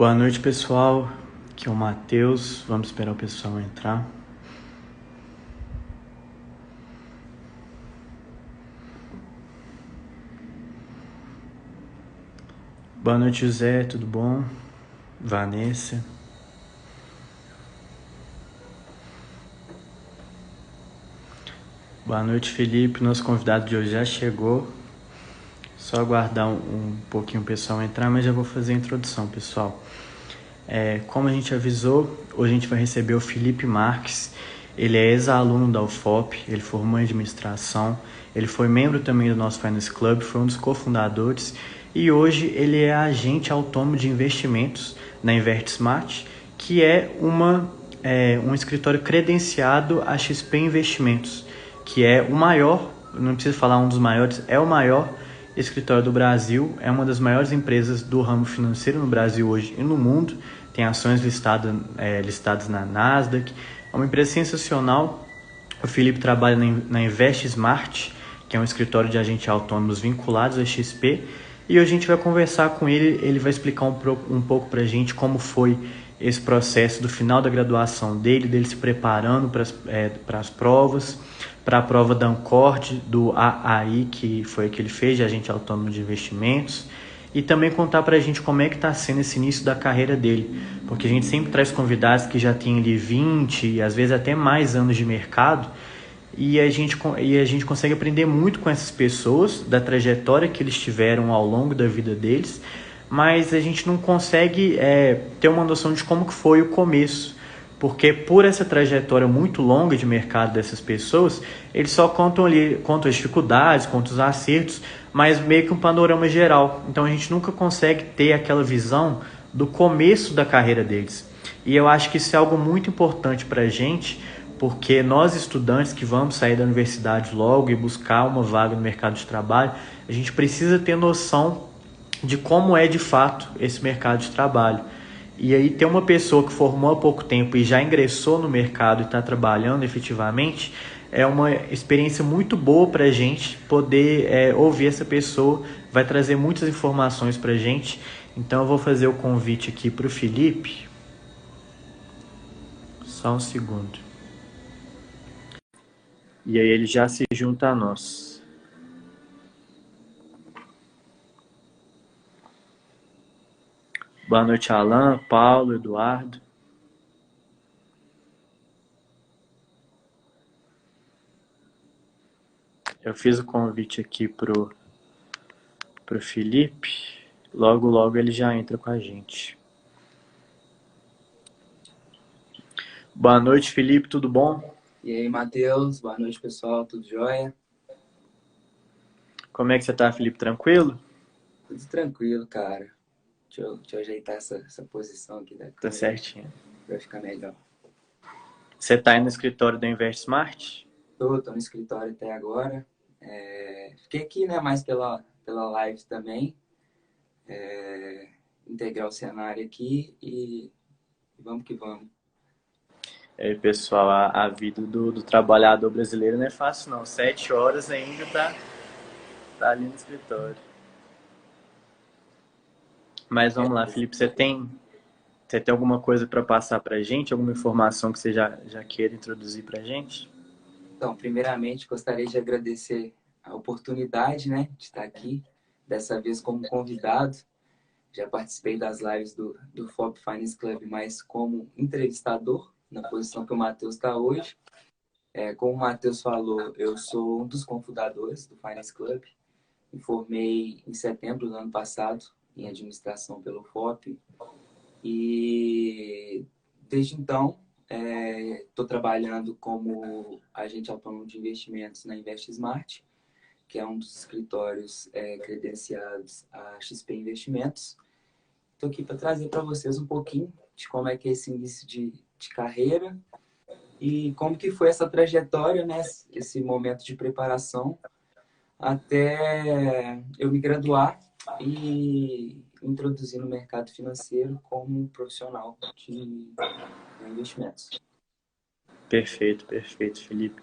Boa noite, pessoal. Aqui é o Matheus. Vamos esperar o pessoal entrar. Boa noite, José. Tudo bom? Vanessa. Boa noite, Felipe. Nosso convidado de hoje já chegou. Só aguardar um pouquinho o pessoal entrar, mas já vou fazer a introdução, pessoal. Como a gente avisou, hoje a gente vai receber o Felipe Marques. Ele é ex-aluno da UFOP, ele formou em administração, ele foi membro também do nosso Finance Club, foi um dos cofundadores e hoje ele é agente autônomo de investimentos na InvestSmart, que é um escritório credenciado à XP Investimentos, que é o maior, não preciso falar um dos maiores, é o maior escritório do Brasil, é uma das maiores empresas do ramo financeiro no Brasil hoje e no mundo, tem ações listadas na Nasdaq, é uma empresa sensacional. O Felipe trabalha na InvestSmart, que é um escritório de agentes autônomos vinculados à XP, e hoje a gente vai conversar com ele, ele vai explicar um pouco para a gente como foi esse processo do final da graduação dele se preparando para as provas, para a prova da Ancord, do AAI, que foi a que ele fez, de agente autônomo de investimentos, e também contar para a gente como é que está sendo esse início da carreira dele, porque a gente sempre traz convidados que já têm ali 20 e às vezes até mais anos de mercado, e a gente consegue aprender muito com essas pessoas, da trajetória que eles tiveram ao longo da vida deles, mas a gente não consegue ter uma noção de como que foi o começo, porque por essa trajetória muito longa de mercado dessas pessoas, eles só contam as dificuldades, contam os acertos, mas meio que um panorama geral. Então a gente nunca consegue ter aquela visão do começo da carreira deles. E eu acho que isso é algo muito importante para a gente, porque nós estudantes que vamos sair da universidade logo e buscar uma vaga no mercado de trabalho, a gente precisa ter noção de como é de fato esse mercado de trabalho. E aí ter uma pessoa que formou há pouco tempo e já ingressou no mercado e está trabalhando efetivamente é uma experiência muito boa para a gente poder ouvir essa pessoa, vai trazer muitas informações para a gente. Então eu vou fazer o convite aqui para o Felipe. Só um segundo. E aí ele já se junta a nós. Boa noite, Alan, Paulo, Eduardo. Eu fiz o convite aqui pro Felipe. Logo, logo ele já entra com a gente. Boa noite, Felipe, tudo bom? E aí, Matheus, boa noite, pessoal, tudo jóia? Como é que você tá, Felipe? Tranquilo? Tudo tranquilo, cara. Deixa eu ajeitar essa posição aqui da Tá câmera certinho. para ficar melhor. Você tá aí no escritório da InvestSmart? Tô no escritório até agora. Fiquei aqui, né, mais pela live também. Integrar o cenário aqui e vamos que vamos. E aí, pessoal, a vida do trabalhador brasileiro não é fácil, não. 7 horas ainda tá ali no escritório. Mas vamos lá, Felipe, você tem alguma coisa para passar para a gente? Alguma informação que você já queira introduzir para a gente? Então, primeiramente, gostaria de agradecer a oportunidade, né, de estar aqui, dessa vez como convidado. Já participei das lives do FOP Finance Club, mas como entrevistador, na posição que o Matheus está hoje. Como o Matheus falou, eu sou um dos cofundadores do Finance Club. Me formei em setembro do ano passado em administração pelo FOP. E desde então, estou trabalhando como agente autônomo de investimentos na InvestSmart, que é um dos escritórios credenciados à XP Investimentos. Estou aqui para trazer para vocês um pouquinho de como é que é esse início de carreira e como que foi essa trajetória, né? Esse momento de preparação até eu me graduar e introduzir no mercado financeiro como profissional de investimentos. Perfeito, perfeito, Felipe.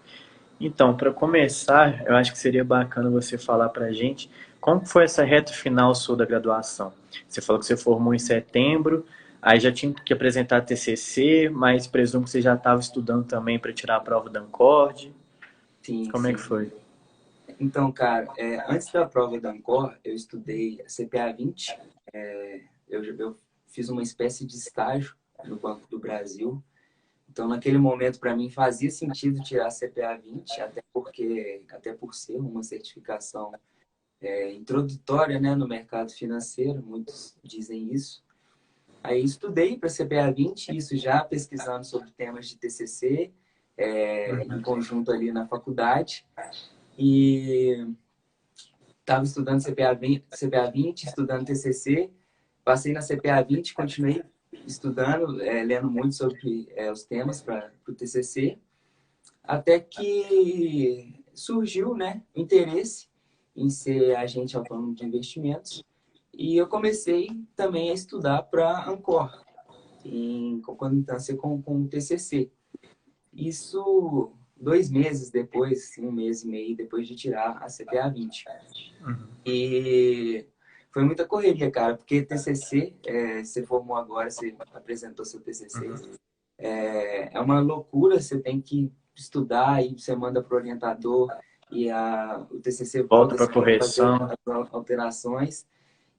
Então, para começar, eu acho que seria bacana você falar para a gente como foi essa reta final sua da graduação. Você falou que você formou em setembro, Aí já tinha que apresentar TCC, mas presumo que você já estava estudando também para tirar a prova da Ancord. Sim, Como é que sim. foi? Então, cara, antes da prova da Ancor, eu estudei CPA 20. Eu fiz uma espécie de estágio no Banco do Brasil. Então, naquele momento, para mim, fazia sentido tirar a CPA 20, até por ser uma certificação introdutória, né, no mercado financeiro, muitos dizem isso. Aí estudei para CPA 20, isso já pesquisando sobre temas de TCC, em conjunto ali na faculdade. E estava estudando CPA 20, estudando TCC, passei na CPA 20, continuei estudando, lendo muito sobre os temas para o TCC, até que surgiu, né, o interesse em ser agente autônomo de investimentos e eu comecei também a estudar para Ancor, em concordância com o TCC. Isso 2 meses depois, 1 mês e meio depois de tirar a CPA 20. E foi muita correria, cara, porque TCC, você formou agora, você apresentou seu TCC, é uma loucura, você tem que estudar e você manda para o orientador e o TCC Volta volta, para você tem que fazer correção. as alterações.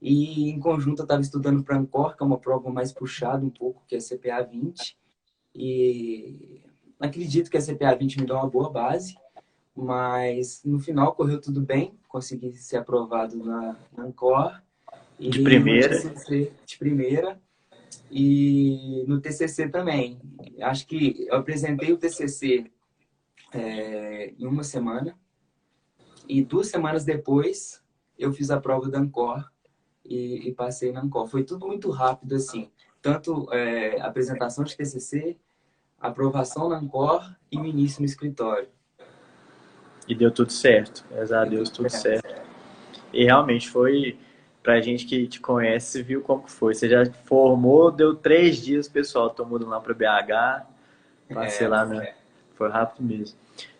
E em conjunto eu estava estudando para a Ancor, que é uma prova mais puxada um pouco, que é a CPA 20. E acredito que a CPA 20 me dá uma boa base, mas no final correu tudo bem, consegui ser aprovado na Ancor De e no primeira. TCC de primeira e no TCC também. Acho que eu apresentei o TCC em uma semana e 2 semanas depois eu fiz a prova da Ancor e passei na Ancor. Foi tudo muito rápido assim, tanto apresentação de TCC, aprovação na Ancor e o início no escritório. E deu tudo certo. Graças a Deu Deus, tudo tudo certo. certo. E realmente foi, pra gente que te conhece, viu como que foi. Você já formou, deu 3 dias, pessoal, tô mudando lá pra BH, passei É, lá, né? Foi rápido mesmo.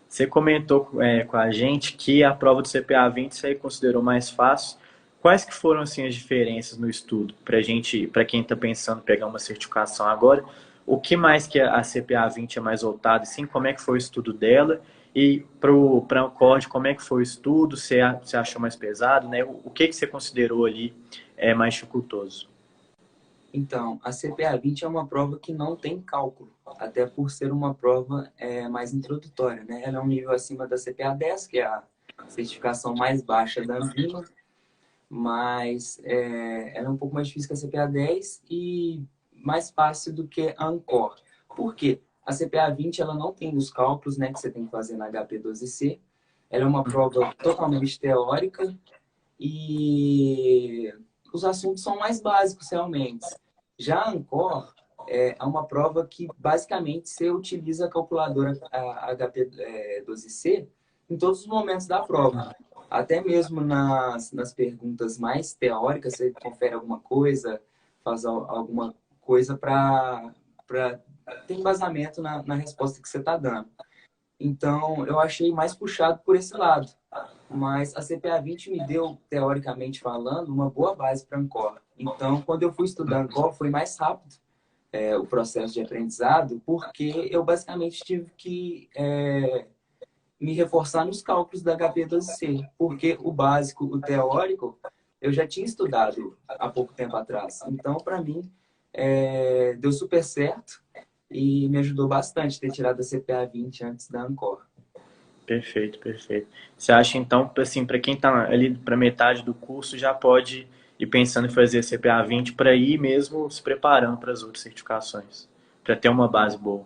Você comentou com a gente que a prova do CPA 20 você considerou mais fácil. Quais que foram assim as diferenças no estudo pra gente, para quem está pensando em pegar uma certificação agora? O que mais que a CPA 20 é mais voltada, assim, como é que foi o estudo dela? E para o COD, como é que foi o estudo? Você achou mais pesado, né? O que você considerou ali mais dificultoso? então, a CPA 20 é uma prova que não tem cálculo, até por ser uma prova mais introdutória, né? Ela é um nível acima da CPA 10, que é a certificação mais baixa da Anvima, mas ela é um pouco mais difícil que a CPA 10 e mais fácil do que a Ancor. Por quê? A CPA 20 ela não tem os cálculos, né, que você tem que fazer na HP12C. Ela é uma prova totalmente teórica e os assuntos são mais básicos realmente. Já a Ancor é uma prova que basicamente você utiliza a calculadora HP12C em todos os momentos da prova. Até mesmo nas perguntas mais teóricas, você confere alguma coisa, faz alguma coisa para ter embasamento na resposta que você está dando. Então, eu achei mais puxado por esse lado. Mas a CPA 20 me deu, teoricamente falando, uma boa base para a Ancor. Então, quando eu fui estudar Ancor, foi mais rápido o processo de aprendizado, porque eu basicamente tive que me reforçar nos cálculos da HP12C, porque o básico, o teórico, eu já tinha estudado há pouco tempo atrás. Então, para mim, deu super certo e me ajudou bastante ter tirado a CPA 20 antes da Ancor. Perfeito, perfeito. Você acha então, assim, para quem está ali para metade do curso, já pode ir pensando em fazer CPA 20 para ir mesmo se preparando para as outras certificações, para ter uma base boa.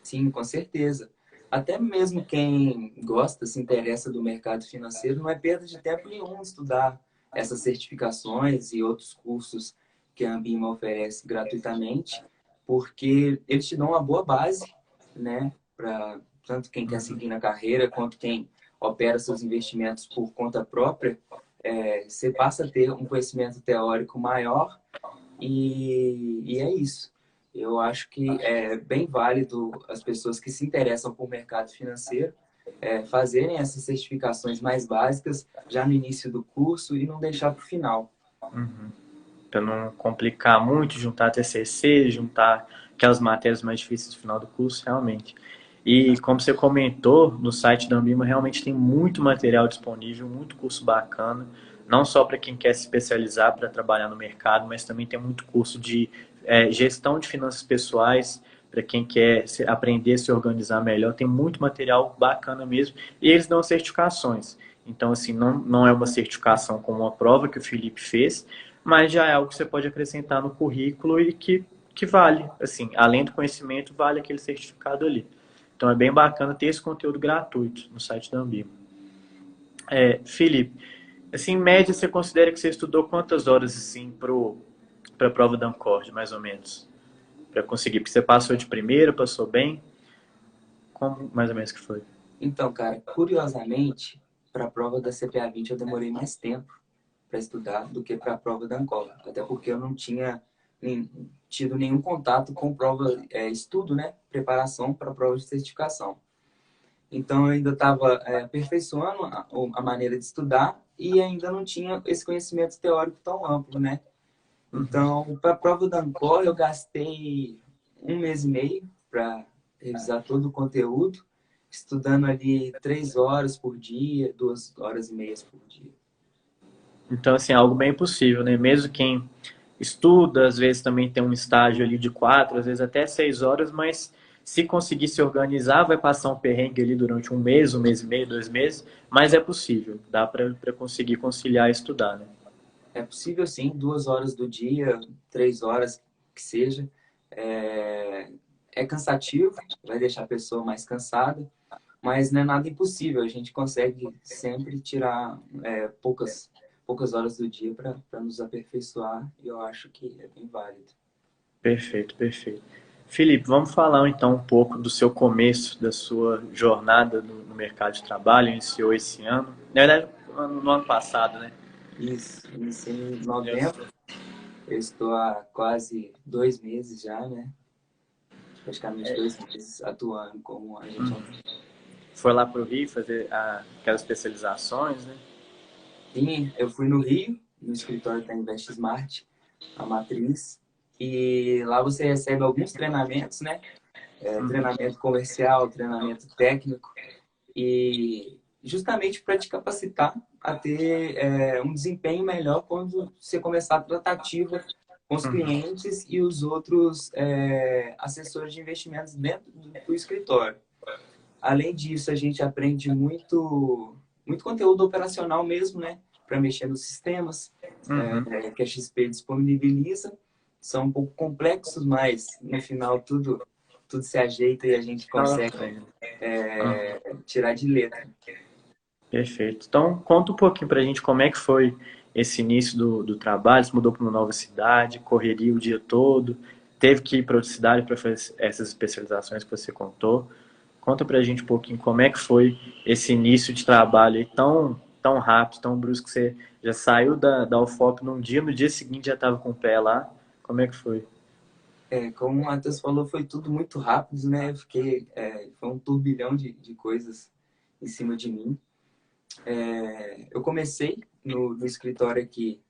Sim, com certeza. Até mesmo quem gosta, se interessa do mercado financeiro, não é perda de tempo nenhum estudar essas certificações e outros cursos que a Ambima oferece gratuitamente, porque eles te dão uma boa base, né, para tanto quem quer seguir na carreira quanto quem opera seus investimentos por conta própria. Você passa a ter um conhecimento teórico maior e é isso. Eu acho que é bem válido as pessoas que se interessam por mercado financeiro fazerem essas certificações mais básicas já no início do curso e não deixar para o final. para não complicar muito, juntar TCC, juntar aquelas matérias mais difíceis no final do curso, realmente. E como você comentou, no site da Ambima realmente tem muito material disponível, muito curso bacana, não só para quem quer se especializar para trabalhar no mercado, mas também tem muito curso de gestão de finanças pessoais, para quem quer aprender a se organizar melhor, tem muito material bacana mesmo, e eles dão certificações. Então, assim, não é uma certificação como uma prova que o Felipe fez, mas já é algo que você pode acrescentar no currículo e que vale, assim, além do conhecimento, vale aquele certificado ali. Então é bem bacana ter esse conteúdo gratuito no site da Ambima. Felipe, assim, em média, você considera que você estudou quantas horas assim para a prova da Ancord, mais ou menos? Para conseguir, porque você passou de primeira, passou bem? Como mais ou menos que foi? Então, cara, curiosamente, para a prova da CPA 20 eu demorei mais tempo para estudar do que para a prova da Ancola. Até porque eu não tinha tido nenhum contato com prova, estudo, né? Preparação para a prova de certificação. Então, eu ainda estava aperfeiçoando a maneira de estudar e ainda não tinha esse conhecimento teórico tão amplo, né? Então, para a prova da Ancor, eu gastei 1 mês e meio para revisar todo o conteúdo, estudando ali 3 horas por dia, 2 horas e meia por dia. Então, assim, é algo bem possível, né? Mesmo quem estuda, às vezes também tem um estágio ali de 4, às vezes até 6 horas, mas se conseguir se organizar, vai passar um perrengue ali durante um mês e meio, 2 meses, mas é possível, dá para conseguir conciliar e estudar, né? É possível, sim, 2 horas do dia, 3 horas que seja. É, é cansativo, vai deixar a pessoa mais cansada, mas não é nada impossível. A gente consegue sempre tirar poucas horas do dia para nos aperfeiçoar e eu acho que é bem válido. Perfeito, perfeito. Felipe, vamos falar então um pouco do seu começo, da sua jornada no mercado de trabalho, iniciou esse ano, na verdade, no ano passado, né? Isso, iniciei em novembro, eu estou há quase 2 meses já, né? Praticamente 2 meses atuando como agente autônomo. Foi lá para o Rio fazer aquelas especializações, né? Sim, eu fui no Rio, no escritório da Invest Smart, a matriz, e lá você recebe alguns treinamentos, né? Treinamento comercial, treinamento técnico, e justamente para te capacitar a ter um desempenho melhor quando você começar a tratativa com os clientes e os outros assessores de investimentos dentro do escritório. Além disso, a gente aprende muito conteúdo operacional mesmo, né? Para mexer nos sistemas que a XP disponibiliza. São um pouco complexos, mas no final tudo se ajeita e a gente consegue tirar de letra. Perfeito. Então, conta um pouquinho para a gente como é que foi esse início do trabalho, você mudou para uma nova cidade, correria o dia todo, teve que ir para outra cidade para fazer essas especializações que você contou. Conta para a gente um pouquinho como é que foi esse início de trabalho aí tão rápido, tão brusco, que você já saiu da UFOP num dia, no dia seguinte já estava com o pé lá. Como é que foi? Como o Matheus falou, foi tudo muito rápido, né? Foi um turbilhão de coisas em cima de mim. Eu comecei no escritório aqui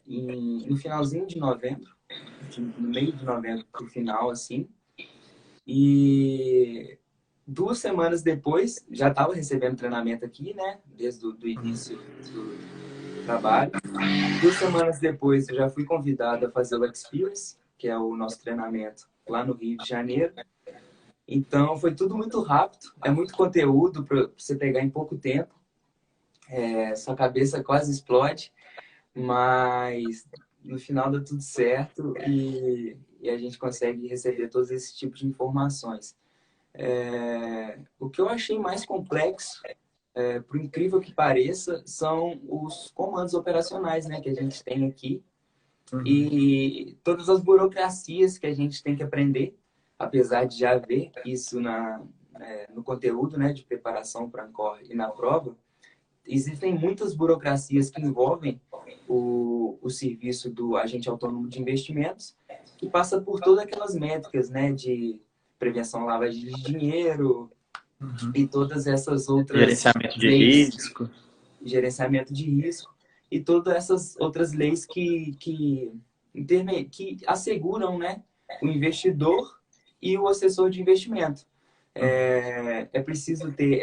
no finalzinho de novembro, no meio de novembro para o final, assim. E 2 semanas depois, já estava recebendo treinamento aqui, né? Desde o início do trabalho. 2 semanas depois, eu já fui convidado a fazer o Experience, que é o nosso treinamento lá no Rio de Janeiro. Então, foi tudo muito rápido. É muito conteúdo para você pegar em pouco tempo. Sua cabeça quase explode, mas no final dá tudo certo e a gente consegue receber todos esses tipos de informações. O que eu achei mais complexo, por incrível que pareça, são os comandos operacionais, né, que a gente tem aqui e todas as burocracias que a gente tem que aprender, apesar de já haver isso no conteúdo, né, de preparação para a Ancor e na prova. Existem muitas burocracias que envolvem o serviço do agente autônomo de investimentos, que passa por todas aquelas métricas, né, de prevenção à lavagem de dinheiro e todas essas outras Gerenciamento de leis risco. de gerenciamento de risco. e todas essas outras leis que asseguram, né, o investidor e o assessor de investimento. É preciso ter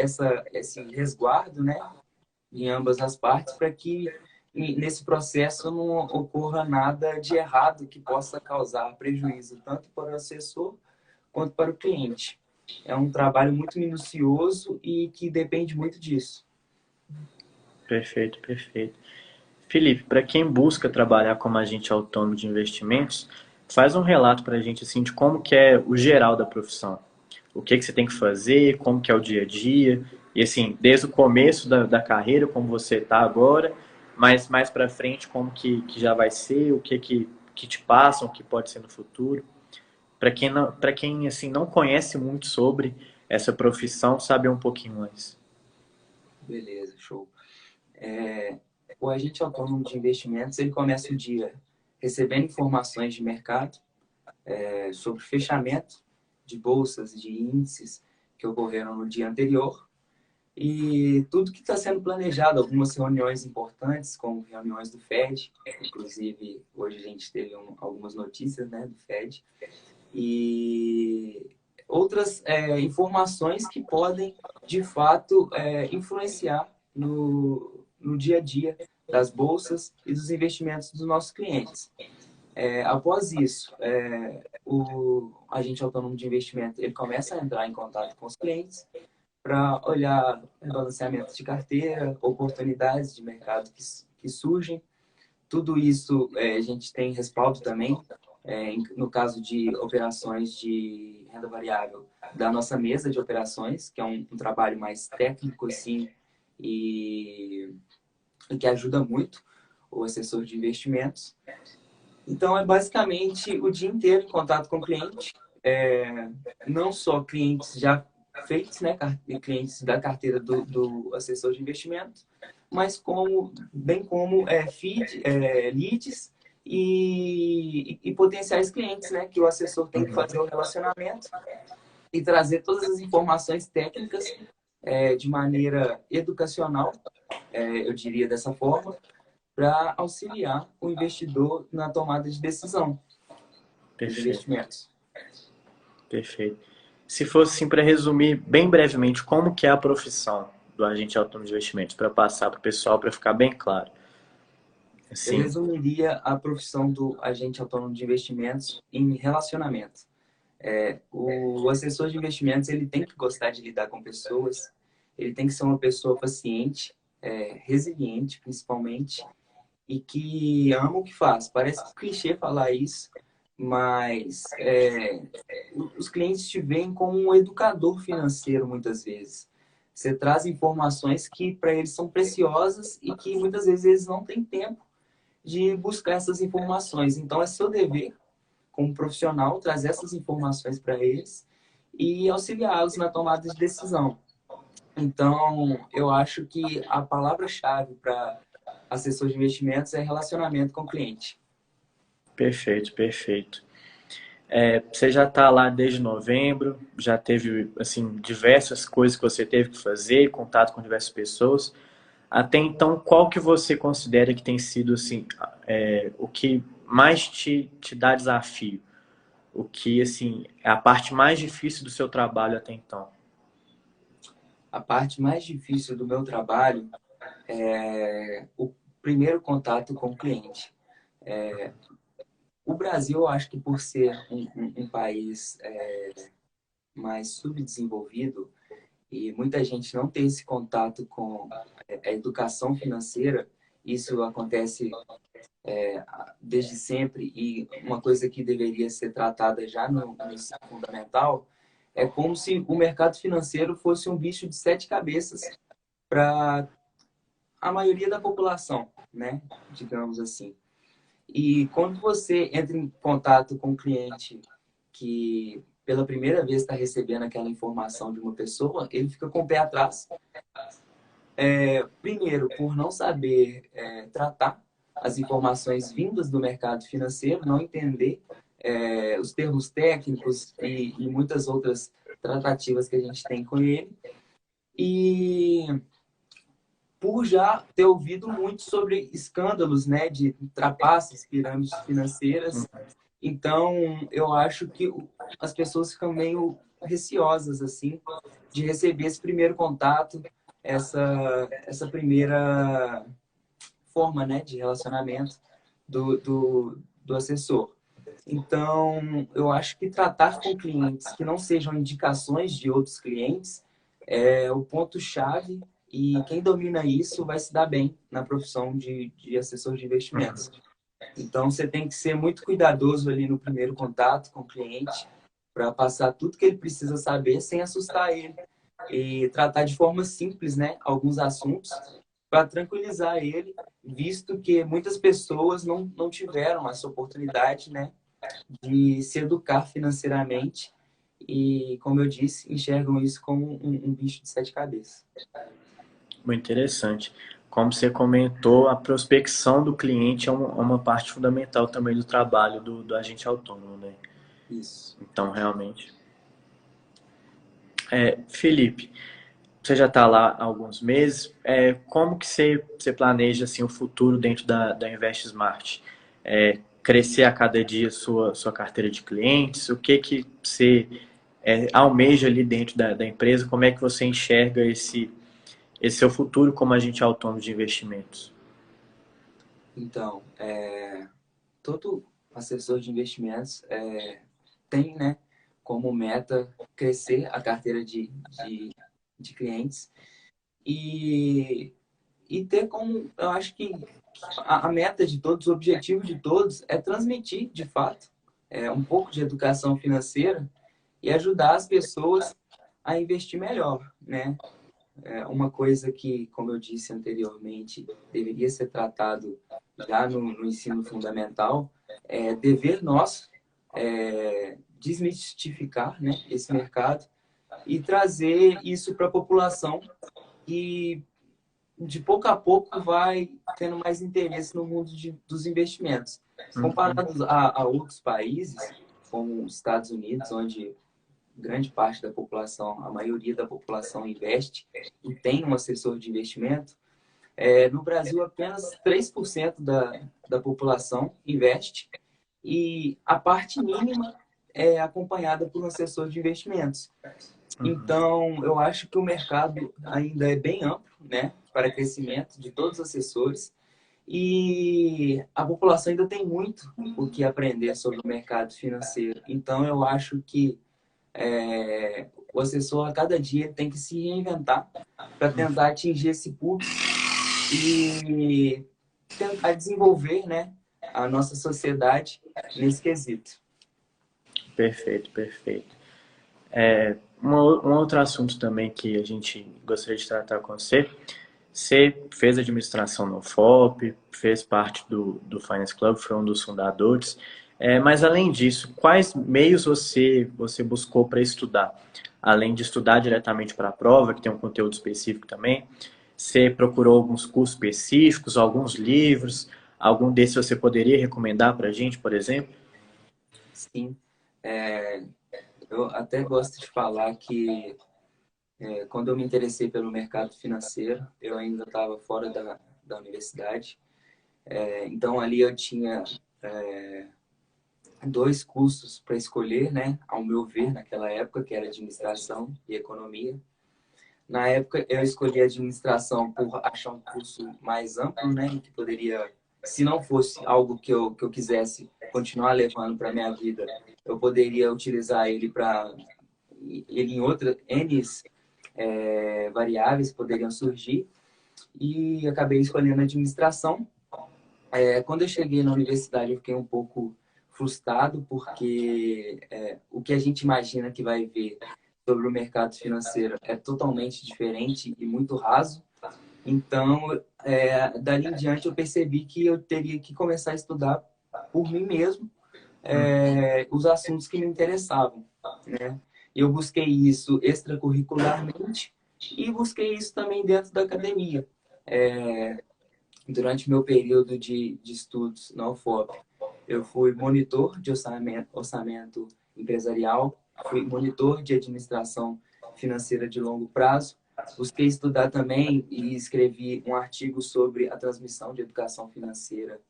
esse resguardo, né, em ambas as partes para que nesse processo não ocorra nada de errado que possa causar prejuízo tanto para o assessor quanto para o cliente. É um trabalho muito minucioso e que depende muito disso. Perfeito, perfeito. Felipe, para quem busca trabalhar como agente autônomo de investimentos, faz um relato para a gente assim de como que é o geral da profissão. O que que você tem que fazer, como que é o dia a dia, e assim, desde o começo da carreira, como você está agora, mas mais para frente, como que já vai ser, o que te passam, o que pode ser no futuro. Para quem assim, não conhece muito sobre essa profissão, saber um pouquinho mais. Beleza, show. O agente autônomo de investimentos, ele começa o dia recebendo informações de mercado sobre fechamento de bolsas, de índices que ocorreram no dia anterior e tudo que está sendo planejado, algumas reuniões importantes, como reuniões do Fed, inclusive hoje a gente teve algumas notícias, né, do Fed, e outras informações que podem, de fato, influenciar no dia a dia das bolsas e dos investimentos dos nossos clientes. Após isso, o agente autônomo de investimento ele começa a entrar em contato com os clientes para olhar balanceamento de carteira, oportunidades de mercado que surgem. Tudo isso a gente tem respaldo também, no caso de operações de renda variável, da nossa mesa de operações, que é um trabalho mais técnico assim, e que ajuda muito o assessor de investimentos. Então, é basicamente o dia inteiro em contato com o cliente, não só clientes já feitos, né, clientes da carteira do assessor de investimento, mas bem como leads e potenciais clientes, né, que o assessor tem que fazer o relacionamento e trazer todas as informações técnicas de maneira educacional, eu diria dessa forma, para auxiliar o investidor na tomada de decisão dos Perfeito, investimentos. perfeito. Se fosse assim para resumir bem brevemente como que é a profissão do agente autônomo de investimentos, para passar para o pessoal, para ficar bem claro. Eu Assim, resumiria a profissão do agente autônomo de investimentos em relacionamento. O assessor de investimentos ele tem que gostar de lidar com pessoas, ele tem que ser uma pessoa paciente, resiliente principalmente, e que ama o que faz. Parece clichê falar isso, mas os clientes te veem como um educador financeiro muitas vezes. Você traz informações que para eles são preciosas e que muitas vezes eles não têm tempo de buscar essas informações. Então é seu dever, como profissional, trazer essas informações para eles e auxiliá-los na tomada de decisão. Então, eu acho que a palavra-chave para assessor de investimentos é relacionamento com o cliente. perfeito, perfeito. Você já está lá desde novembro, já teve assim diversas coisas que você teve que fazer, contato com diversas pessoas. Até então, qual que você considera que tem sido assim, o que mais te dá desafio? O que assim é a parte mais difícil do seu trabalho até então? A parte mais difícil do meu trabalho é o primeiro contato com o cliente. O Brasil, eu acho que por ser um país mais subdesenvolvido e muita gente não tem esse contato com a educação financeira, isso acontece desde sempre e uma coisa que deveria ser tratada já no ensino fundamental é como se o mercado financeiro fosse um bicho de sete cabeças para a maioria da população, né? Digamos assim. E quando você entra em contato com um cliente que pela primeira vez está recebendo aquela informação de uma pessoa, ele fica com o pé atrás. Primeiro, por não saber tratar as informações vindas do mercado financeiro, não entender os termos técnicos e muitas outras tratativas que a gente tem com ele. E por já ter ouvido muito sobre escândalos, né, de trapaças, pirâmides financeiras. Então, eu acho que as pessoas ficam meio receosas, assim, de receber esse primeiro contato, essa primeira forma, né, de relacionamento do assessor. Então, eu acho que tratar com clientes que não sejam indicações de outros clientes é o ponto-chave e quem domina isso vai se dar bem na profissão de assessor de investimentos. Então, você tem que ser muito cuidadoso ali no primeiro contato com o cliente para passar tudo que ele precisa saber sem assustar ele e tratar de forma simples, né, alguns assuntos para tranquilizar ele, visto que muitas pessoas não tiveram essa oportunidade, né, de se educar financeiramente e, como eu disse, enxergam isso como um bicho de sete cabeças. Muito interessante. Como você comentou, a prospecção do cliente é uma parte fundamental também do trabalho do agente autônomo, né? Isso. Então, realmente. Felipe, você já está lá há alguns meses. Como que você planeja assim, o futuro dentro da Invest Smart? Crescer a cada dia sua carteira de clientes? O que você almeja ali dentro da empresa? Como é que você enxerga esse seu futuro como agente autônomo de investimentos? Então, todo assessor de investimentos tem, né, como meta crescer a carteira de clientes e, e ter como, eu acho que a meta de todos, o objetivo de todos é transmitir, de fato, um pouco de educação financeira e ajudar as pessoas a investir melhor, né? Uma coisa que, como eu disse anteriormente, deveria ser tratado já no ensino fundamental, é dever nosso desmistificar, né, esse mercado e trazer isso para a população e de pouco a pouco vai tendo mais interesse no mundo dos investimentos. Comparado a outros países, como os Estados Unidos, onde grande parte da população, a maioria da população investe e tem um assessor de investimento, no Brasil apenas 3% da população investe e a parte mínima é acompanhada por um assessor de investimentos. Então, eu acho que o mercado ainda é bem amplo, né, para crescimento de todos os assessores e a população ainda tem muito o que aprender sobre o mercado financeiro. Então, eu acho que o assessor a cada dia tem que se reinventar para tentar atingir esse público e tentar desenvolver, né, a nossa sociedade nesse quesito. Perfeito, perfeito. Um outro assunto também que a gente gostaria de tratar com você. Você fez administração no FOP, fez parte do Finance Club, foi um dos fundadores. Mas além disso, quais meios você buscou para estudar? Além de estudar diretamente para a prova, que tem um conteúdo específico também, você procurou alguns cursos específicos, alguns livros? Algum desses você poderia recomendar para a gente, por exemplo? Sim, eu até gosto de falar que quando eu me interessei pelo mercado financeiro, eu ainda estava fora da universidade. Então ali eu tinha dois cursos para escolher, né? Ao meu ver, naquela época, que era administração e economia. Na época eu escolhi administração por achar um curso mais amplo, né? Que poderia, se não fosse algo que eu quisesse continuar levando para minha vida, eu poderia utilizar ele em outras N variáveis que poderiam surgir e acabei escolhendo administração. Quando eu cheguei na universidade, eu fiquei um pouco frustrado, porque o que a gente imagina que vai ver sobre o mercado financeiro é totalmente diferente e muito raso. Então, dali em diante, eu percebi que eu teria que começar a estudar por mim mesmo os assuntos que me interessavam, né? Eu busquei isso extracurricularmente e busquei isso também dentro da academia. Durante meu período de estudos na UFOP, eu fui monitor de orçamento empresarial, fui monitor de administração financeira de longo prazo busquei estudar também e escrevi um artigo sobre a transmissão de educação financeira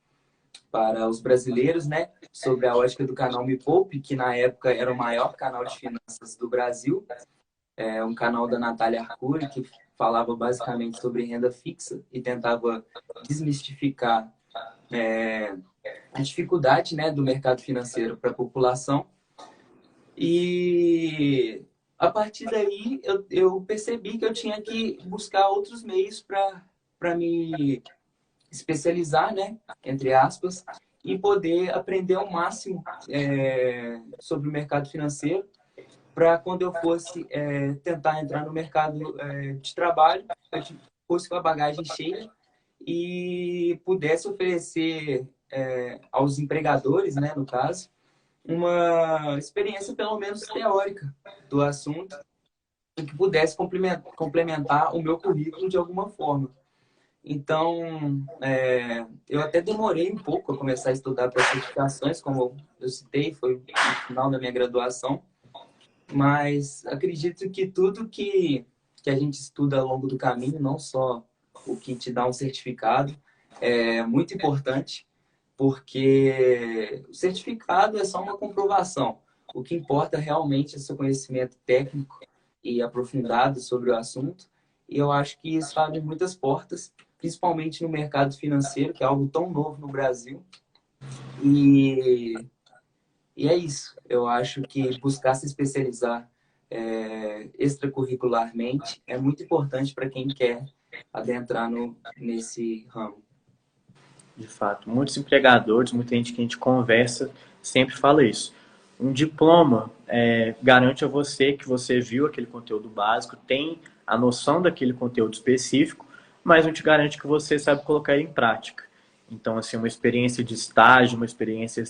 para os brasileiros, né? Sobre a ótica do canal Me Poupe, que na época era o maior canal de finanças do Brasil. É um canal da Natália Arcuri, que falava basicamente sobre renda fixa e tentava desmistificar a dificuldade, né, do mercado financeiro para a população. E a partir daí eu percebi que eu tinha que buscar outros meios para me especializar, né, entre aspas, e poder aprender ao máximo sobre o mercado financeiro, para quando eu fosse tentar entrar no mercado de trabalho, eu fosse com a bagagem cheia e pudesse oferecer aos empregadores, né, no caso, uma experiência pelo menos teórica do assunto e que pudesse complementar o meu currículo de alguma forma. Então, eu até demorei um pouco a começar a estudar para certificações, como eu citei, foi no final da minha graduação, mas acredito que tudo que a gente estuda ao longo do caminho, não só o que te dá um certificado, é muito importante, porque o certificado é só uma comprovação. O que importa realmente é seu conhecimento técnico e aprofundado sobre o assunto, e eu acho que isso abre muitas portas, principalmente no mercado financeiro, que é algo tão novo no Brasil. E é isso. Eu acho que buscar se especializar extracurricularmente é muito importante para quem quer adentrar nesse ramo. De fato, muitos empregadores, muita gente que a gente conversa, sempre fala isso. Um diploma garante a você que você viu aquele conteúdo básico, tem a noção daquele conteúdo específico, mas não te garante que você sabe colocar ele em prática. Então, assim, uma experiência de estágio, uma experiência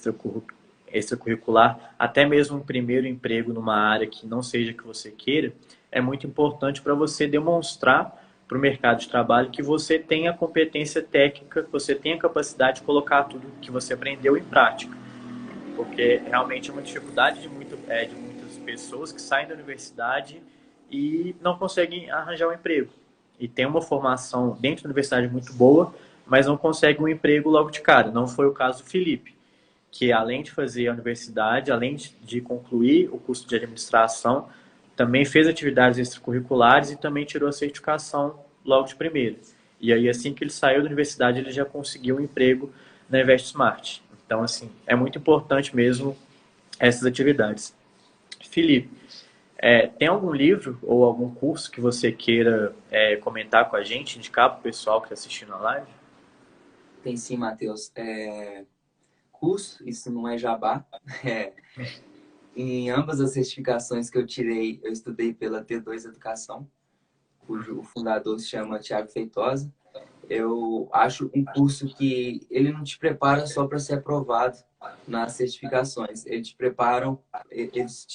extracurricular, até mesmo um primeiro emprego numa área que não seja que você queira, é muito importante para você demonstrar para o mercado de trabalho que você tem a competência técnica, que você tem a capacidade de colocar tudo que você aprendeu em prática. Porque realmente é uma dificuldade de muitas pessoas que saem da universidade e não conseguem arranjar um emprego. E tem uma formação dentro da universidade muito boa, mas não consegue um emprego logo de cara. Não foi o caso do Felipe, que além de fazer a universidade, além de concluir o curso de administração, também fez atividades extracurriculares e também tirou a certificação logo de primeira. E aí, assim que ele saiu da universidade, ele já conseguiu um emprego na InvestSmart. Então, assim, é muito importante mesmo essas atividades. Felipe, tem algum livro ou algum curso que você queira comentar com a gente, indicar para o pessoal que está assistindo a live? Tem sim, Matheus. Curso, isso não é jabá. Em ambas as certificações que eu tirei, eu estudei pela T2 Educação, cujo fundador se chama Tiago Feitosa. Eu acho um curso que ele não te prepara só para ser aprovado nas certificações. Eles te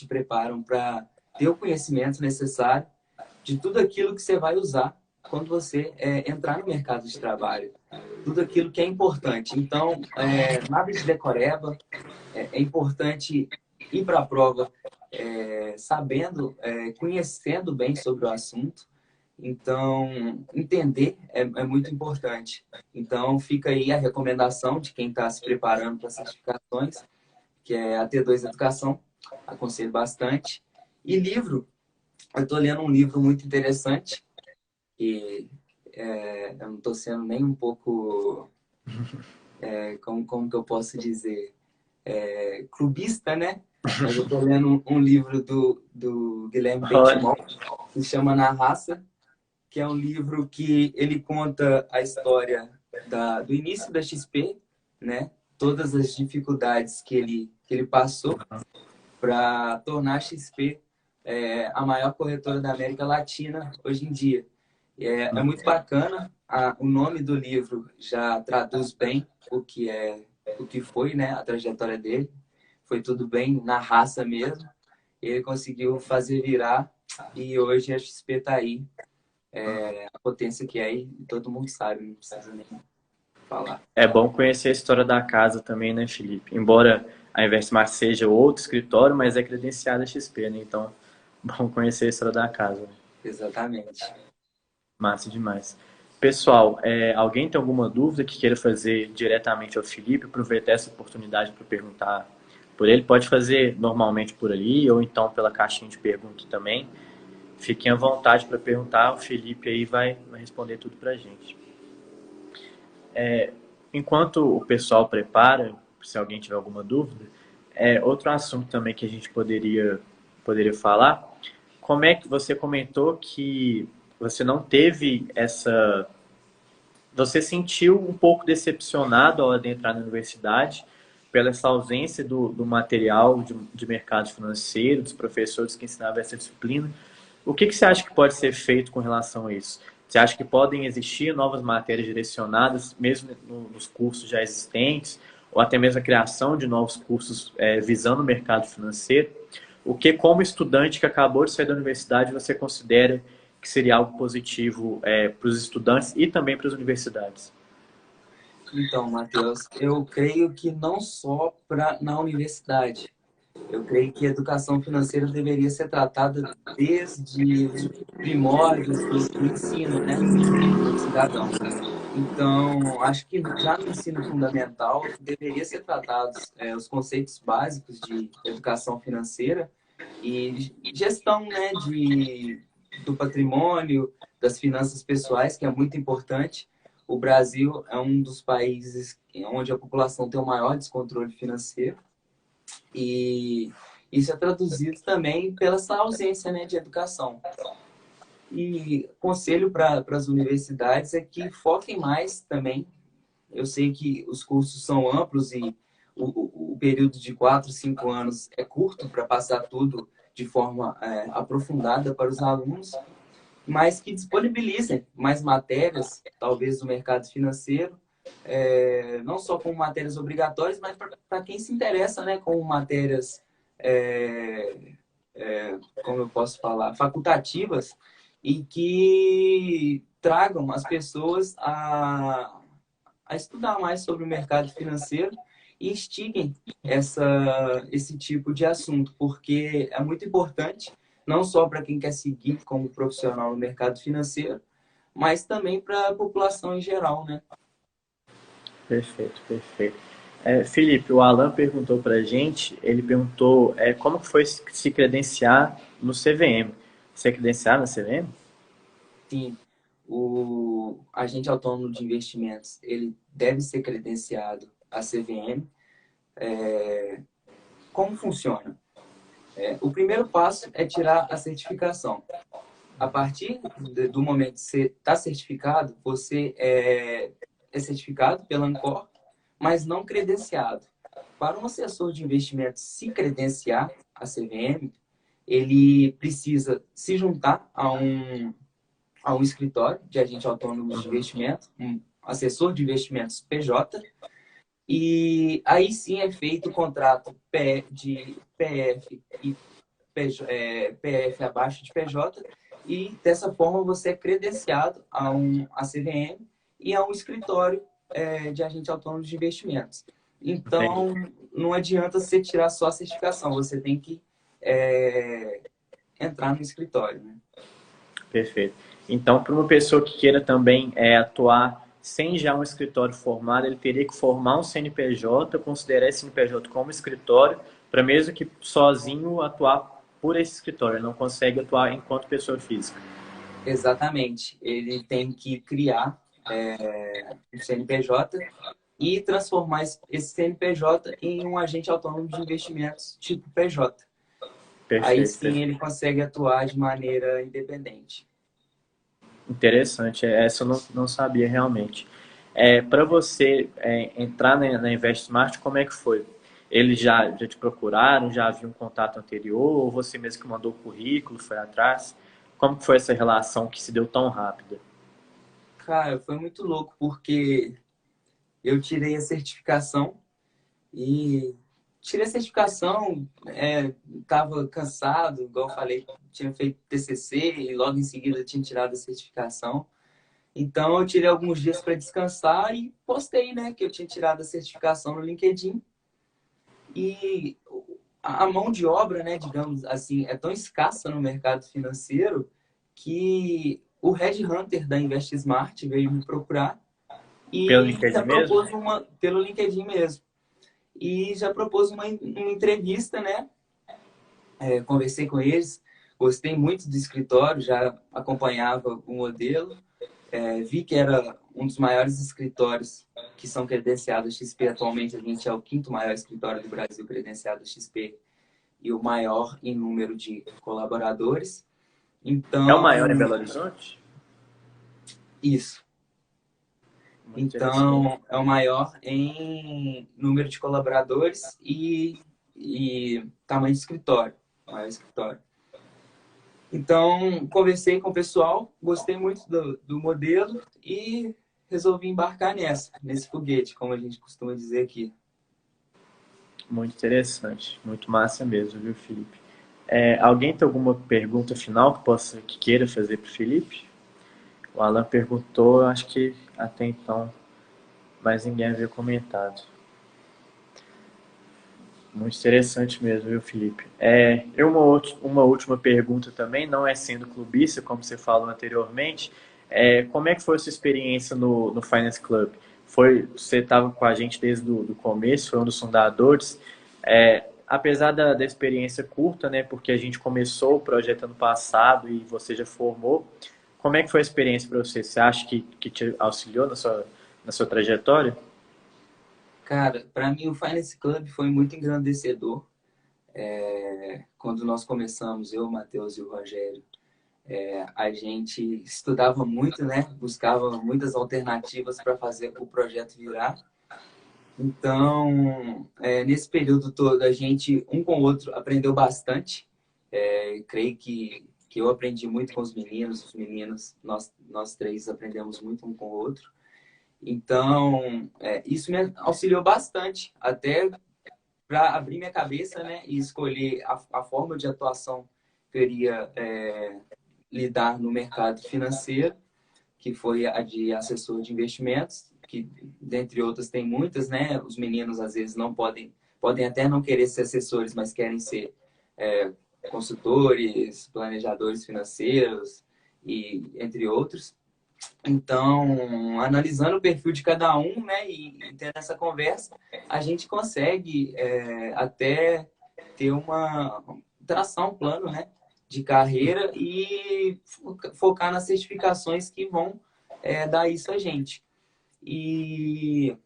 preparam para ter o conhecimento necessário de tudo aquilo que você vai usar quando você entrar no mercado de trabalho. Tudo aquilo que é importante. Então, nada de decoreba. É importante ir para a prova sabendo, conhecendo bem sobre o assunto. Então, entender é muito importante. Então, fica aí a recomendação de quem está se preparando para as certificações, que é a T2 Educação. Aconselho bastante. E livro, eu estou lendo um livro muito interessante, que eu não estou sendo nem um pouco, como que eu posso dizer, clubista, né? Mas eu estou lendo um livro do Guilherme Benchimol, que se chama Na Raça, que é um livro que ele conta a história do início da XP, né? Todas as dificuldades que ele passou para tornar a XP a maior corretora da América Latina hoje em dia. É muito bacana. O nome do livro já traduz bem o que foi, né? A trajetória dele. Foi tudo bem na raça mesmo. Ele conseguiu fazer virar e hoje a XP está aí. A potência que é e todo mundo sabe, não precisa nem falar. É bom conhecer a história da casa também, né, Felipe? Embora a Investmart seja outro escritório, mas é credenciada XP, né? Então, bom conhecer a história da casa. Exatamente. Massa demais. Pessoal, alguém tem alguma dúvida que queira fazer diretamente ao Felipe? Aproveitar essa oportunidade para perguntar por ele. Pode fazer normalmente por ali ou então pela caixinha de perguntas também. Fiquem à vontade para perguntar. O Felipe aí vai responder tudo para a gente. Enquanto o pessoal prepara, se alguém tiver alguma dúvida, outro assunto também que a gente poderia falar, como é que você comentou que você não teve essa. Você sentiu um pouco decepcionado ao adentrar na universidade pela essa ausência do material de mercado financeiro, dos professores que ensinavam essa disciplina. O que você acha que pode ser feito com relação a isso? Você acha que podem existir novas matérias direcionadas, mesmo nos cursos já existentes, ou até mesmo a criação de novos cursos visando o mercado financeiro? O que, como estudante que acabou de sair da universidade, você considera que seria algo positivo para os estudantes e também para as universidades? Então, Matheus, eu creio que não só na universidade. Eu creio que a educação financeira deveria ser tratada desde os primórdios do ensino, né, do cidadão. Então, acho que já no ensino fundamental deveria ser tratados os conceitos básicos de educação financeira e gestão, né, do patrimônio, das finanças pessoais, que é muito importante. O Brasil é um dos países onde a população tem o maior descontrole financeiro e isso é traduzido também pela essa ausência, né, de educação. E conselho para as universidades é que foquem mais também. Eu sei que os cursos são amplos e o período de 4, 5 anos é curto para passar tudo de forma aprofundada para os alunos, mas que disponibilizem mais matérias, talvez do mercado financeiro, não só como matérias obrigatórias, mas para quem se interessa, né, como matérias, como eu posso falar, facultativas, e que tragam as pessoas a estudar mais sobre o mercado financeiro e instiguem esse tipo de assunto, porque é muito importante, não só para quem quer seguir como profissional no mercado financeiro, mas também para a população em geral, né? Perfeito, perfeito. Felipe, o Alan perguntou para a gente, ele perguntou como que foi se credenciar no CVM. Você é credenciado na CVM? Sim, o agente autônomo de investimentos, ele deve ser credenciado à CVM. Como funciona? O primeiro passo é tirar a certificação. A partir do momento que você está certificado, você é certificado pela Ancor, mas não credenciado. Para um assessor de investimentos se credenciar à CVM, ele precisa se juntar a um escritório de agente autônomo de investimento, um assessor de investimentos PJ, e aí sim é feito o contrato de PF e PF abaixo de PJ, e dessa forma você é credenciado a CVM e a um escritório de agente autônomo de investimentos. Entendi. Então, não adianta você tirar só a certificação, você tem que entrar no escritório, né? Perfeito. Então, para uma pessoa que queira também atuar sem já um escritório formado, ele teria que formar um CNPJ, considerar esse CNPJ como escritório, para mesmo que sozinho atuar por esse escritório. Ele não consegue atuar enquanto pessoa física. Exatamente. Ele tem que criar um CNPJ e transformar esse CNPJ em um agente autônomo de investimentos tipo PJ. Aí Perfeito, sim perfeito. ele consegue atuar de maneira independente. Interessante. Essa eu não sabia realmente. Para você entrar na InvestSmart, como é que foi? Eles já te procuraram, já havia um contato anterior, ou você mesmo que mandou o currículo, foi atrás? Como que foi essa relação que se deu tão rápida? Cara, foi muito louco porque eu tirei a certificação e tirei a certificação, estava cansado, igual eu falei, tinha feito TCC e logo em seguida tinha tirado a certificação. Então eu tirei alguns dias para descansar e postei, né, que eu tinha tirado a certificação no LinkedIn. E a mão de obra, né, digamos assim, é tão escassa no mercado financeiro que o Red Hunter da InvestSmart veio me procurar Pelo e LinkedIn já mesmo? propôs pelo LinkedIn mesmo, e já propôs uma entrevista, né? Conversei com eles, gostei muito do escritório, já acompanhava o modelo, vi que era um dos maiores escritórios que são credenciados XP. Atualmente a gente é o quinto maior escritório do Brasil credenciado XP e o maior em número de colaboradores. É o maior em Então, Belo Horizonte? isso. Muito interessante. Então, é o maior em número de colaboradores e tamanho de escritório. Maior escritório. Então, conversei com o pessoal, gostei muito do modelo e resolvi embarcar nesse foguete, como a gente costuma dizer aqui. Muito interessante. Muito massa mesmo, viu, Felipe? Alguém tem alguma pergunta final que queira fazer para o Felipe? O Alan perguntou, acho que até então, mas ninguém havia comentado. Muito interessante mesmo, viu, Felipe? Uma última pergunta também, não é sendo clubista, como você falou anteriormente, como é que foi a sua experiência no Finance Club? Você estava com a gente desde o começo, foi um dos fundadores. Apesar da experiência curta, né, porque a gente começou o projeto ano passado e você já formou, como é que foi a experiência para você? Você acha que te auxiliou na sua trajetória? Cara, para mim o Finance Club foi muito engrandecedor. Quando nós começamos, eu, o Matheus e o Rogério, a gente estudava muito, né? Buscava muitas alternativas para fazer o projeto virar. Então, nesse período todo, a gente, um com o outro, aprendeu bastante. Creio que eu aprendi muito com os meninos, nós três aprendemos muito um com o outro. Então, isso me auxiliou bastante, até para abrir minha cabeça, né, e escolher a forma de atuação que eu iria lidar no mercado financeiro, que foi a de assessor de investimentos, que dentre outras tem muitas, né? Os meninos às vezes não podem até não querer ser assessores, mas querem ser consultores, planejadores financeiros e entre outros. Então, analisando o perfil de cada um, né, e tendo essa conversa, a gente consegue até ter traçar um plano, né, de carreira e focar nas certificações que vão dar isso a gente. E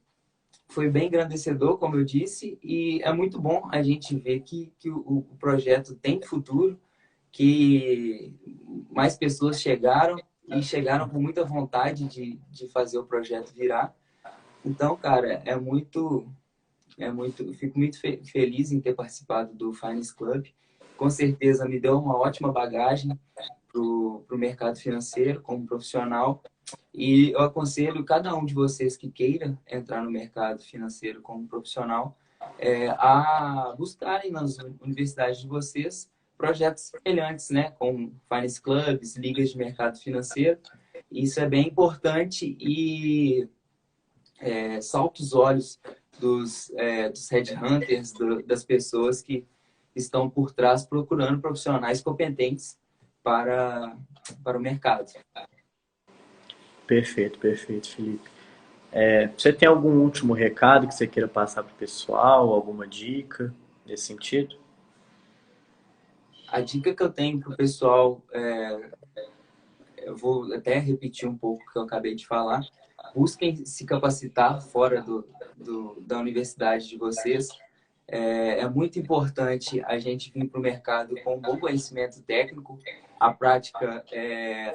foi bem engrandecedor, como eu disse, e é muito bom a gente ver que o projeto tem futuro, que mais pessoas chegaram e chegaram com muita vontade de fazer o projeto virar. Então, cara, eu fico muito feliz em ter participado do Finance Club. Com certeza me deu uma ótima bagagem para o mercado financeiro como profissional. E eu aconselho cada um de vocês que queira entrar no mercado financeiro como profissional a buscarem nas universidades de vocês projetos semelhantes, né, com finance clubs, ligas de mercado financeiro. Isso é bem importante e salta os olhos dos headhunters, das pessoas que estão por trás procurando profissionais competentes para o mercado. Perfeito, perfeito, Felipe. Você tem algum último recado que você queira passar para o pessoal? Alguma dica nesse sentido? A dica que eu tenho para o pessoal, eu vou até repetir um pouco o que eu acabei de falar. Busquem se capacitar fora da universidade de vocês. É muito importante a gente vir para o mercado com um bom conhecimento técnico. A prática,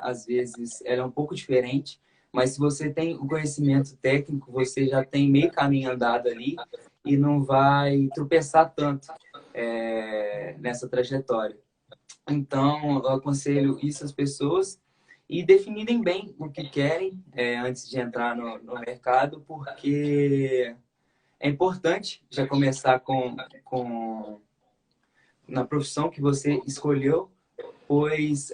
às vezes, ela é um pouco diferente, mas se você tem o conhecimento técnico, você já tem meio caminho andado ali e não vai tropeçar tanto nessa trajetória. Então, eu aconselho isso às pessoas e definirem bem o que querem antes de entrar no mercado, porque é importante já começar na profissão que você escolheu, pois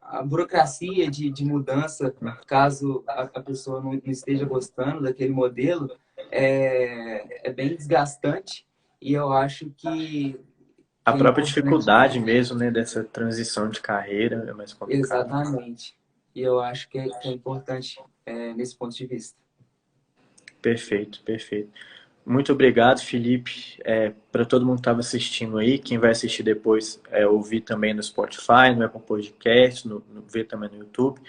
a burocracia de mudança, caso a pessoa não esteja gostando daquele modelo, é bem desgastante e eu acho que A que é própria importante. dificuldade mesmo, né, dessa transição de carreira é mais complicado. Exatamente. E eu acho que é importante nesse ponto de vista. Perfeito, perfeito. Muito obrigado, Felipe. Para todo mundo que estava assistindo aí, quem vai assistir depois, ouvir também no Spotify, no Apple Podcast, ver também no YouTube.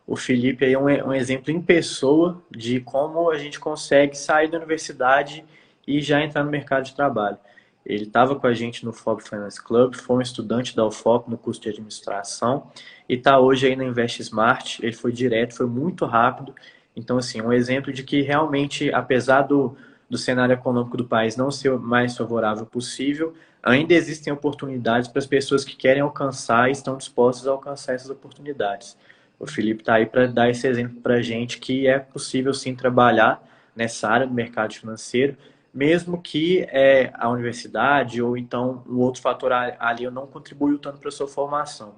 O Felipe aí é um exemplo em pessoa de como a gente consegue sair da universidade e já entrar no mercado de trabalho. Ele estava com a gente no FOB Finance Club, foi um estudante da UFOP no curso de administração e está hoje aí na Invest Smart. Ele foi direto, foi muito rápido. Então, assim, um exemplo de que realmente, apesar do cenário econômico do país não ser o mais favorável possível, ainda existem oportunidades para as pessoas que querem alcançar e estão dispostas a alcançar essas oportunidades. O Felipe está aí para dar esse exemplo para a gente que é possível sim trabalhar nessa área do mercado financeiro, mesmo que a universidade ou então um outro fator ali não contribui tanto para a sua formação.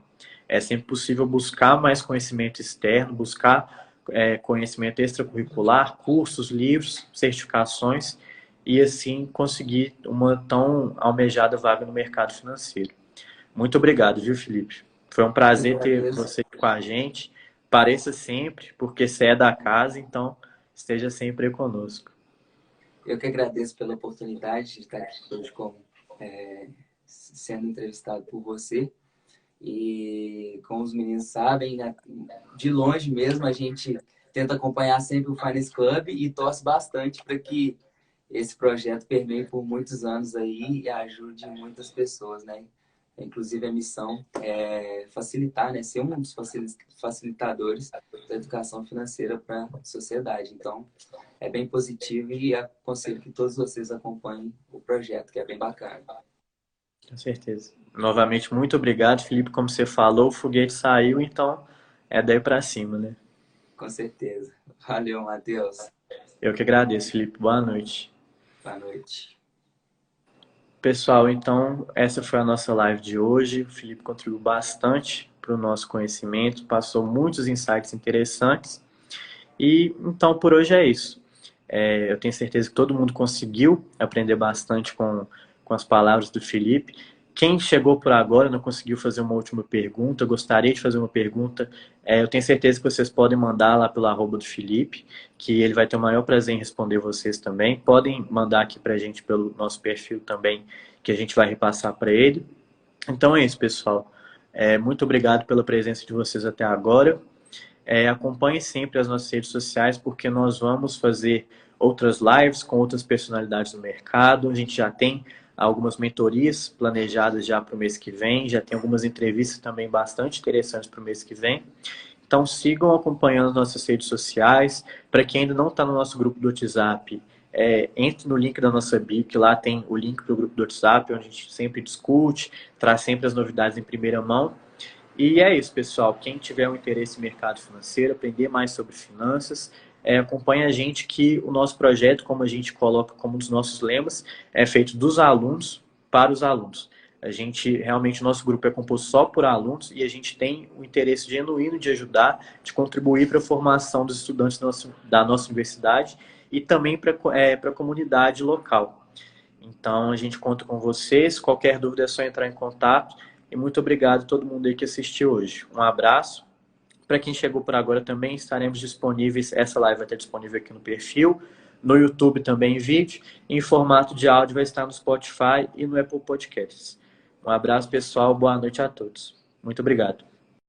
É sempre possível buscar mais conhecimento externo, buscar conhecimento extracurricular, cursos, livros, certificações e assim conseguir uma tão almejada vaga no mercado financeiro. Muito obrigado, viu, Felipe? Foi um Eu que prazer ter agradeço. você com a gente. Pareça sempre, porque você é da casa, então esteja sempre aí conosco. Eu que agradeço pela oportunidade de estar aqui hoje sendo entrevistado por você. E como os meninos sabem, né, de longe mesmo a gente tenta acompanhar sempre o Finance Club e torce bastante para que esse projeto permeie por muitos anos aí e ajude muitas pessoas, né? Inclusive a missão é facilitar, né? Ser um dos facilitadores da educação financeira para a sociedade. Então, é bem positivo e aconselho que todos vocês acompanhem o projeto, que é bem bacana. Com certeza. Novamente, muito obrigado, Felipe. Como você falou, o foguete saiu, então é daí para cima, né? Com certeza. Valeu, Matheus. Eu que agradeço, Felipe. Boa noite. Boa noite. Pessoal, então essa foi a nossa live de hoje. O Felipe contribuiu bastante para o nosso conhecimento, passou muitos insights interessantes. E então por hoje é isso. Eu tenho certeza que todo mundo conseguiu aprender bastante com as palavras do Felipe. Quem chegou por agora não conseguiu fazer uma última pergunta, gostaria de fazer uma pergunta, eu tenho certeza que vocês podem mandar lá pelo arroba do Felipe, que ele vai ter o maior prazer em responder vocês também. Podem mandar aqui para a gente pelo nosso perfil também, que a gente vai repassar para ele. Então é isso, pessoal. Muito obrigado pela presença de vocês até agora. Acompanhe sempre as nossas redes sociais, porque nós vamos fazer outras lives com outras personalidades do mercado. A gente já tem algumas mentorias planejadas já para o mês que vem, já tem algumas entrevistas também bastante interessantes para o mês que vem. Então sigam acompanhando nossas redes sociais. Para quem ainda não está no nosso grupo do WhatsApp, entre no link da nossa bio, que lá tem o link para o grupo do WhatsApp, onde a gente sempre discute, traz sempre as novidades em primeira mão. E é isso, pessoal. Quem tiver um interesse em mercado financeiro, aprender mais sobre finanças, acompanhe a gente que o nosso projeto, como a gente coloca como um dos nossos lemas, é feito dos alunos para os alunos. A gente, realmente, o nosso grupo é composto só por alunos e a gente tem o interesse genuíno de ajudar, de contribuir para a formação dos estudantes da nossa universidade e também para a comunidade local. Então, a gente conta com vocês. Qualquer dúvida é só entrar em contato. E muito obrigado a todo mundo aí que assistiu hoje. Um abraço. Para quem chegou por agora também, estaremos disponíveis. Essa live vai estar disponível aqui no perfil, no YouTube também em vídeo. Em formato de áudio vai estar no Spotify e no Apple Podcasts. Um abraço, pessoal. Boa noite a todos. Muito obrigado.